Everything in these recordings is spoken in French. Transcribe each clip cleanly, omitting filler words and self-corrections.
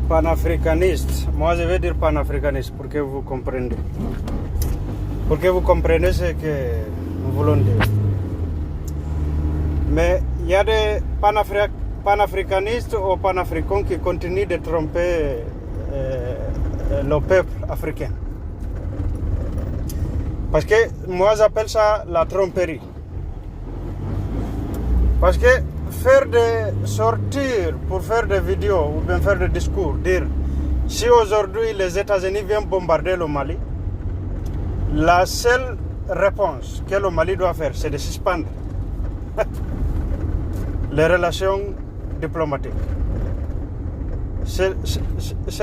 panafricaniste. Moi, je vais dire panafricaniste pour que vous compreniez. Pour que vous compreniez ce que nous voulons dire. Mais il y a des panafricanistes ou panafricains qui continuent de tromper le peuple africain. Parce que moi, j'appelle ça la tromperie. Parce que faire des sorties pour faire des vidéos ou bien faire des discours, dire si aujourd'hui les États-Unis viennent bombarder le Mali, la seule réponse que le Mali doit faire, c'est de suspendre les relations diplomatiques. C'est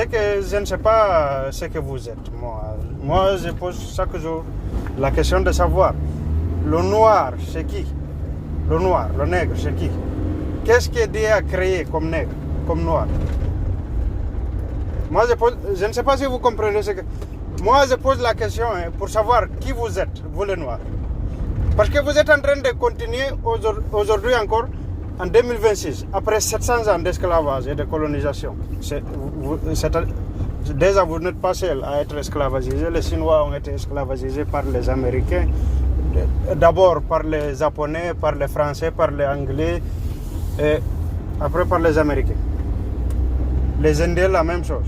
que je ne sais pas ce que vous êtes. Moi, je pose chaque jour la question de savoir, le noir, c'est qui? Le noir, le nègre, c'est qui? Qu'est-ce que Dieu a créé comme nègre, comme noir? Moi, je ne sais pas si vous comprenez ce que... Moi, je pose la question pour savoir qui vous êtes, vous les noirs. Parce que vous êtes en train de continuer aujourd'hui encore, en 2026, après 700 ans d'esclavage et de colonisation. Déjà, vous n'êtes pas seul à être esclavagisé. Les Chinois ont été esclavagisés par les Américains. D'abord par les Japonais, par les Français, par les Anglais, et après par les Américains. Les Indiens, la même chose.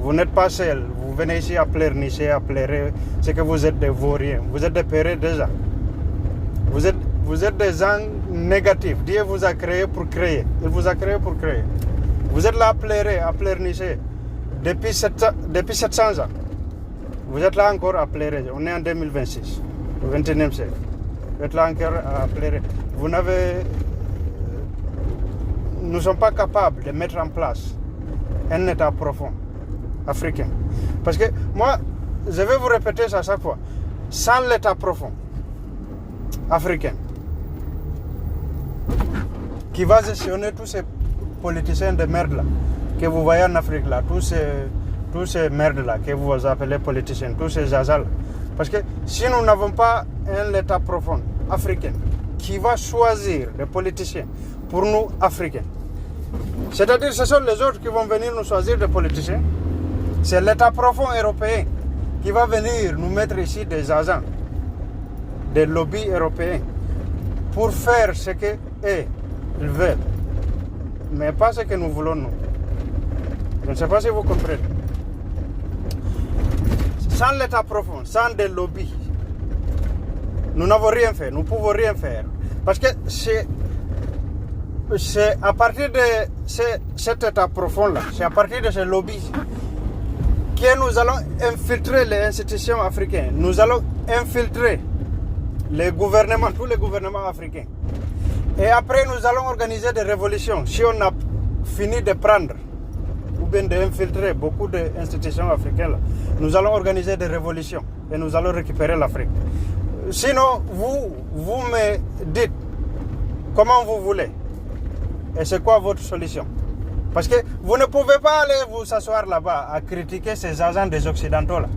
Vous n'êtes pas seul. Vous venez ici à pleurnicher, à pleurer. C'est que vous êtes des vauriens. Vous êtes des pérés déjà. Vous êtes des gens négatifs. Dieu vous a créé pour créer. Il vous a créé pour créer. Vous êtes là à pleurer, à pleurnicher. Depuis 700 ans. Vous êtes là encore à pleurer. On est en 2026. Au XXIe siècle. Vous êtes là encore à pleurer. Nous ne sommes pas capables de mettre en place un État profond africain. Parce que moi, je vais vous répéter ça chaque fois. Sans l'État profond africain, qui va gestionner tous ces politiciens de merde là, que vous voyez en Afrique là, tous ces merdes là, que vous appelez politiciens, tous ces jazas là. Parce que si nous n'avons pas un État profond africain qui va choisir les politiciens pour nous Africains, c'est-à-dire ce sont les autres qui vont venir nous choisir des politiciens, c'est l'État profond européen qui va venir nous mettre ici des agents, des lobbies européens pour faire ce qu'ils veulent, mais pas ce que nous voulons nous. Je ne sais pas si vous comprenez. Sans l'État profond, sans des lobbies, nous n'avons rien fait, nous ne pouvons rien faire. Parce que c'est à partir de cet État profond-là, c'est à partir de ces lobbies que nous allons infiltrer les institutions africaines. Nous allons infiltrer les gouvernements, tous les gouvernements africains. Et après, nous allons organiser des révolutions. Si on a fini de prendre ou bien d'infiltrer beaucoup d'institutions africaines, nous allons organiser des révolutions et nous allons récupérer l'Afrique. Sinon, vous me dites comment vous voulez et c'est quoi votre solution. Parce que vous ne pouvez pas aller vous asseoir là-bas à critiquer ces agents des Occidentaux là.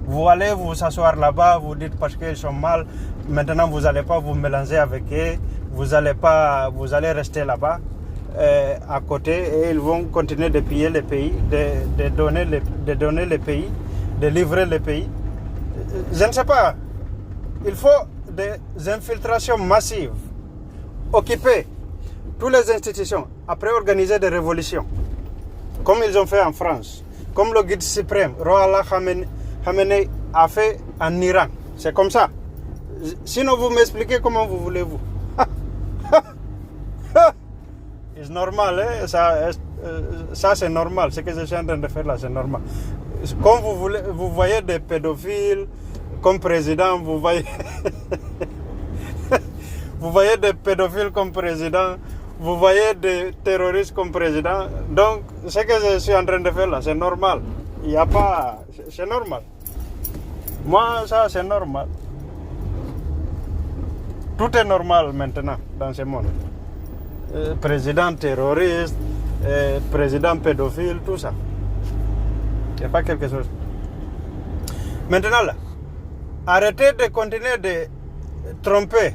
Vous allez vous asseoir là-bas, vous dites parce qu'ils sont mal, maintenant vous n'allez pas vous mélanger avec eux, vous allez rester là-bas à côté et ils vont continuer de piller les pays, de donner les pays, de livrer les pays. Je ne sais pas, il faut des infiltrations massives, occuper toutes les institutions, après organiser des révolutions, comme ils ont fait en France, comme le guide suprême, Roallah Khamenei a fait en Iran. C'est comme ça. Sinon, vous m'expliquez comment vous voulez-vous. C'est normal, hein? Ça c'est normal. Ce que je suis en train de faire là, c'est normal. Comme vous voyez des pédophiles comme président, vous voyez... vous voyez des pédophiles comme président, vous voyez des terroristes comme président. Donc, ce que je suis en train de faire là, c'est normal. Il n'y a pas... C'est normal. Moi, ça, c'est normal. Tout est normal maintenant dans ce monde. Président terroriste, président pédophile, tout ça. Il n'y a pas quelque chose. Maintenant, là, arrêtez de continuer de tromper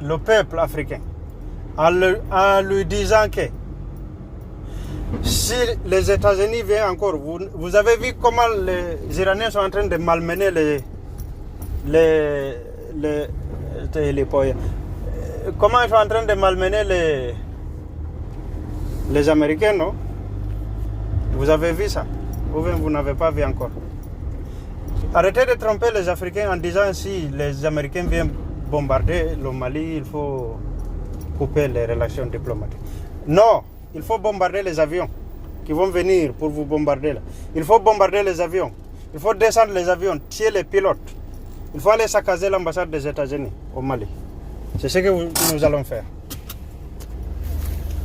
le peuple africain en lui disant que Si les États-Unis viennent encore, vous avez vu comment les Iraniens sont en train de malmener comment ils sont en train de malmener les Américains, non? Vous avez vu ça? Vous n'avez pas vu encore. Arrêtez de tromper les Africains en disant si les Américains viennent bombarder le Mali, il faut couper les relations diplomatiques. Non, il faut bombarder les avions qui vont venir pour vous bombarder là. Il faut bombarder les avions. Il faut descendre les avions, tuer les pilotes. Il faut aller saccager l'ambassade des États-Unis au Mali. C'est ce que nous allons faire.